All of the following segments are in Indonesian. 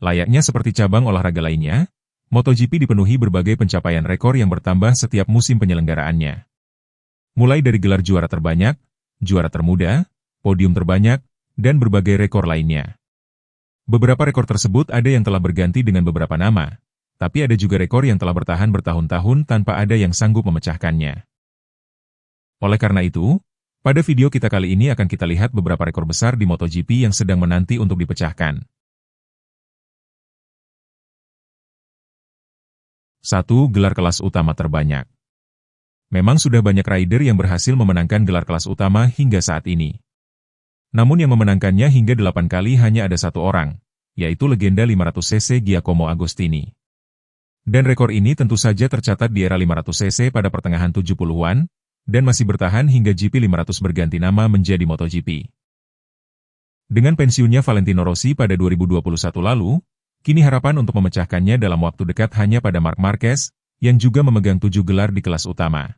Layaknya seperti cabang olahraga lainnya, MotoGP dipenuhi berbagai pencapaian rekor yang bertambah setiap musim penyelenggaraannya. Mulai dari gelar juara terbanyak, juara termuda, podium terbanyak, dan berbagai rekor lainnya. Beberapa rekor tersebut ada yang telah berganti dengan beberapa nama, tapi ada juga rekor yang telah bertahan bertahun-tahun tanpa ada yang sanggup memecahkannya. Oleh karena itu, pada video kita kali ini akan kita lihat beberapa rekor besar di MotoGP yang sedang menanti untuk dipecahkan. 1. Gelar kelas utama terbanyak. Memang sudah banyak rider yang berhasil memenangkan gelar kelas utama hingga saat ini. Namun yang memenangkannya hingga 8 kali hanya ada satu orang, yaitu legenda 500cc Giacomo Agostini. Dan rekor ini tentu saja tercatat di era 500cc pada pertengahan 70-an, dan masih bertahan hingga GP500 berganti nama menjadi MotoGP. Dengan pensiunnya Valentino Rossi pada 2021 lalu, kini harapan untuk memecahkannya dalam waktu dekat hanya pada Marc Marquez, yang juga memegang 7 gelar di kelas utama.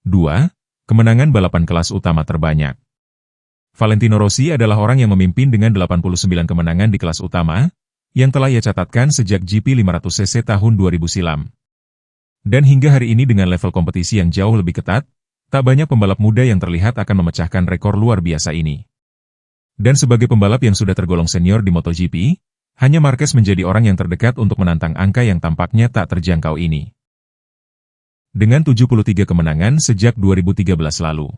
2. Kemenangan balapan kelas utama terbanyak. Valentino Rossi adalah orang yang memimpin dengan 89 kemenangan di kelas utama, yang telah ia catatkan sejak GP500cc tahun 2000 silam. Dan hingga hari ini dengan level kompetisi yang jauh lebih ketat, tak banyak pembalap muda yang terlihat akan memecahkan rekor luar biasa ini. Dan sebagai pembalap yang sudah tergolong senior di MotoGP, hanya Marquez menjadi orang yang terdekat untuk menantang angka yang tampaknya tak terjangkau ini. Dengan 73 kemenangan sejak 2013 lalu.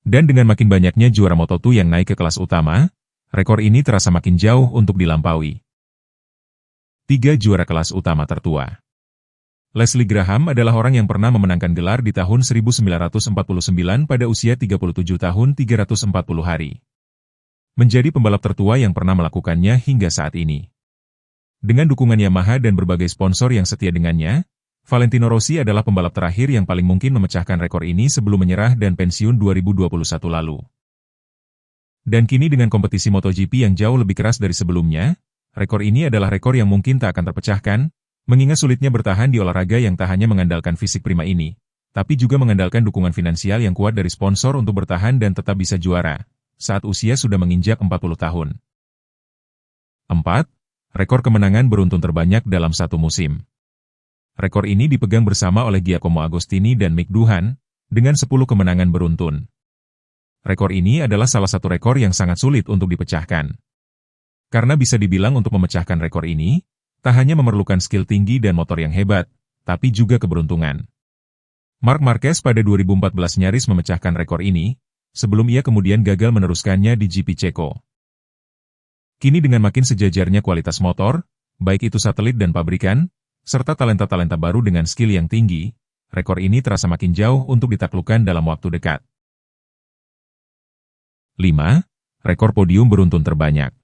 Dan dengan makin banyaknya juara Moto2 yang naik ke kelas utama, rekor ini terasa makin jauh untuk dilampaui. 3. Juara kelas utama tertua. Leslie Graham adalah orang yang pernah memenangkan gelar di tahun 1949 pada usia 37 tahun 340 hari. Menjadi pembalap tertua yang pernah melakukannya hingga saat ini. Dengan dukungan Yamaha dan berbagai sponsor yang setia dengannya, Valentino Rossi adalah pembalap terakhir yang paling mungkin memecahkan rekor ini sebelum menyerah dan pensiun 2021 lalu. Dan kini dengan kompetisi MotoGP yang jauh lebih keras dari sebelumnya, rekor ini adalah rekor yang mungkin tak akan terpecahkan, mengingat sulitnya bertahan di olahraga yang tak hanya mengandalkan fisik prima ini, tapi juga mengandalkan dukungan finansial yang kuat dari sponsor untuk bertahan dan tetap bisa juara, saat usia sudah menginjak 40 tahun. 4. Rekor kemenangan beruntun terbanyak dalam satu musim. Rekor ini dipegang bersama oleh Giacomo Agostini dan Mick Doohan, dengan 10 kemenangan beruntun. Rekor ini adalah salah satu rekor yang sangat sulit untuk dipecahkan. Karena bisa dibilang untuk memecahkan rekor ini, tak hanya memerlukan skill tinggi dan motor yang hebat, tapi juga keberuntungan. Marc Marquez pada 2014 nyaris memecahkan rekor ini, sebelum ia kemudian gagal meneruskannya di GP Ceko. Kini dengan makin sejajarnya kualitas motor, baik itu satelit dan pabrikan, serta talenta-talenta baru dengan skill yang tinggi, rekor ini terasa makin jauh untuk ditaklukkan dalam waktu dekat. 5. Rekor podium beruntun terbanyak.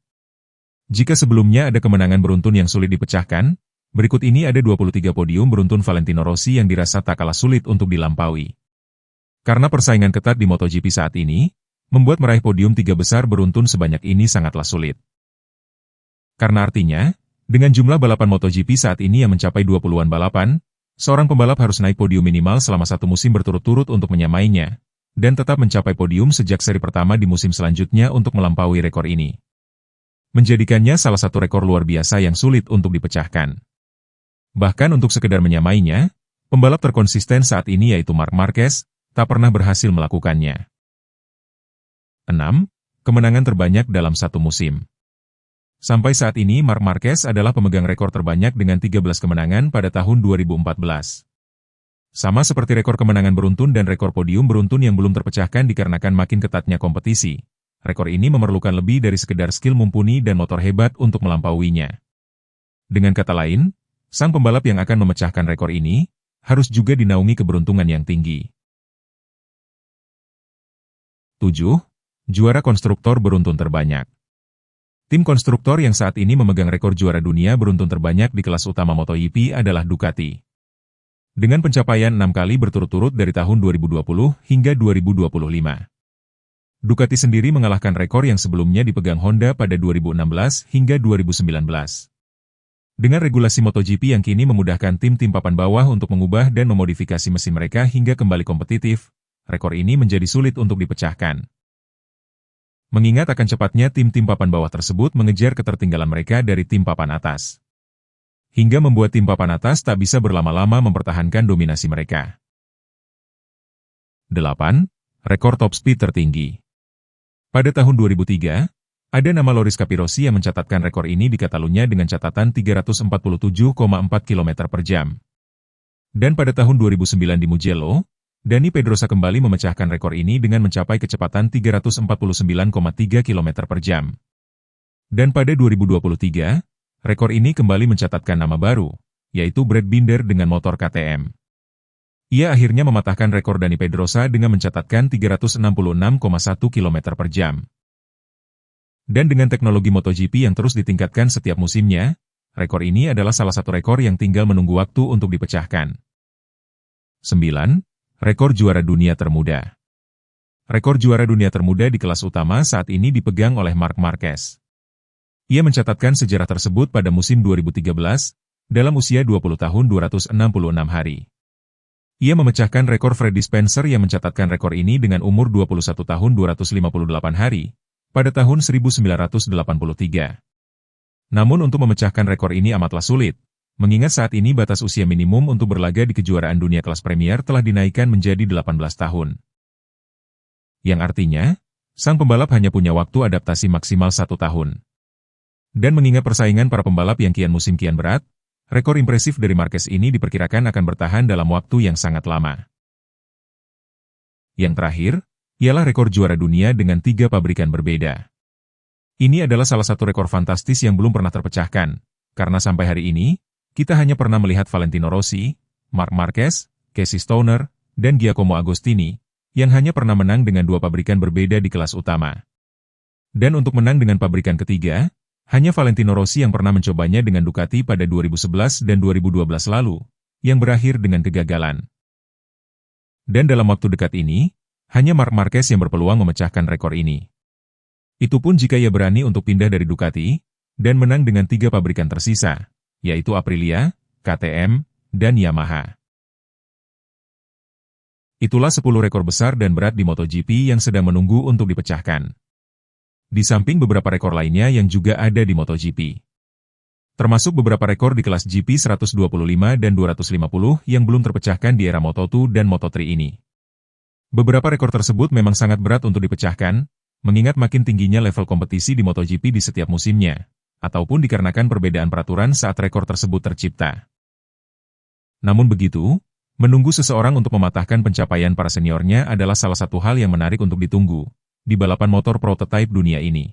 Jika sebelumnya ada kemenangan beruntun yang sulit dipecahkan, berikut ini ada 23 podium beruntun Valentino Rossi yang dirasa tak kalah sulit untuk dilampaui. Karena persaingan ketat di MotoGP saat ini, membuat meraih podium 3 besar beruntun sebanyak ini sangatlah sulit. Karena artinya, dengan jumlah balapan MotoGP saat ini yang mencapai 20-an balapan, seorang pembalap harus naik podium minimal selama satu musim berturut-turut untuk menyamainya, dan tetap mencapai podium sejak seri pertama di musim selanjutnya untuk melampaui rekor ini. Menjadikannya salah satu rekor luar biasa yang sulit untuk dipecahkan. Bahkan untuk sekedar menyamainya, pembalap terkonsisten saat ini yaitu Marc Marquez, tak pernah berhasil melakukannya. 6. Kemenangan terbanyak dalam satu musim. Sampai saat ini Marc Marquez adalah pemegang rekor terbanyak dengan 13 kemenangan pada tahun 2014. Sama seperti rekor kemenangan beruntun dan rekor podium beruntun yang belum terpecahkan dikarenakan makin ketatnya kompetisi. Rekor ini memerlukan lebih dari sekedar skill mumpuni dan motor hebat untuk melampauinya. Dengan kata lain, sang pembalap yang akan memecahkan rekor ini, harus juga dinaungi keberuntungan yang tinggi. 7. Juara konstruktor beruntun terbanyak. Tim konstruktor yang saat ini memegang rekor juara dunia beruntun terbanyak di kelas utama MotoGP adalah Ducati. Dengan pencapaian 6 kali berturut-turut dari tahun 2020 hingga 2025. Ducati sendiri mengalahkan rekor yang sebelumnya dipegang Honda pada 2016 hingga 2019. Dengan regulasi MotoGP yang kini memudahkan tim-tim papan bawah untuk mengubah dan memodifikasi mesin mereka hingga kembali kompetitif, rekor ini menjadi sulit untuk dipecahkan. mengingat akan cepatnya tim-tim papan bawah tersebut mengejar ketertinggalan mereka dari tim papan atas. Hingga membuat tim papan atas tak bisa berlama-lama mempertahankan dominasi mereka. 8. Rekor top speed tertinggi. Pada tahun 2003, ada nama Loris Capirossi yang mencatatkan rekor ini di Catalunya dengan catatan 347,4 km per jam. Dan pada tahun 2009 di Mugello, Dani Pedrosa kembali memecahkan rekor ini dengan mencapai kecepatan 349,3 km per jam. Dan pada 2023, rekor ini kembali mencatatkan nama baru, yaitu Brad Binder dengan motor KTM. Ia akhirnya mematahkan rekor Dani Pedrosa dengan mencatatkan 366,1 km per jam. Dan dengan teknologi MotoGP yang terus ditingkatkan setiap musimnya, rekor ini adalah salah satu rekor yang tinggal menunggu waktu untuk dipecahkan. 9. Rekor juara dunia termuda. Rekor juara dunia termuda di kelas utama saat ini dipegang oleh Marc Marquez. Ia mencatatkan sejarah tersebut pada musim 2013, dalam usia 20 tahun 266 hari. Ia memecahkan rekor Freddie Spencer yang mencatatkan rekor ini dengan umur 21 tahun 258 hari, pada tahun 1983. Namun untuk memecahkan rekor ini amatlah sulit, mengingat saat ini batas usia minimum untuk berlaga di kejuaraan dunia kelas Premier telah dinaikkan menjadi 18 tahun. Yang artinya, sang pembalap hanya punya waktu adaptasi maksimal 1 tahun. Dan mengingat persaingan para pembalap yang musim kian berat, rekor impresif dari Marquez ini diperkirakan akan bertahan dalam waktu yang sangat lama. Yang terakhir, ialah rekor juara dunia dengan 3 pabrikan berbeda. Ini adalah salah satu rekor fantastis yang belum pernah terpecahkan, karena sampai hari ini, kita hanya pernah melihat Valentino Rossi, Marc Marquez, Casey Stoner, dan Giacomo Agostini, yang hanya pernah menang dengan 2 pabrikan berbeda di kelas utama. Dan untuk menang dengan pabrikan ketiga, hanya Valentino Rossi yang pernah mencobanya dengan Ducati pada 2011 dan 2012 lalu, yang berakhir dengan kegagalan. Dan dalam waktu dekat ini, hanya Marc Marquez yang berpeluang memecahkan rekor ini. Itu pun jika ia berani untuk pindah dari Ducati, dan menang dengan 3 pabrikan tersisa, yaitu Aprilia, KTM, dan Yamaha. Itulah 10 rekor besar dan berat di MotoGP yang sedang menunggu untuk dipecahkan. Di samping beberapa rekor lainnya yang juga ada di MotoGP. Termasuk beberapa rekor di kelas GP 125 dan 250 yang belum terpecahkan di era Moto2 dan Moto3 ini. Beberapa rekor tersebut memang sangat berat untuk dipecahkan, mengingat makin tingginya level kompetisi di MotoGP di setiap musimnya, ataupun dikarenakan perbedaan peraturan saat rekor tersebut tercipta. Namun begitu, menunggu seseorang untuk mematahkan pencapaian para seniornya adalah salah satu hal yang menarik untuk ditunggu, di balapan motor prototipe dunia ini.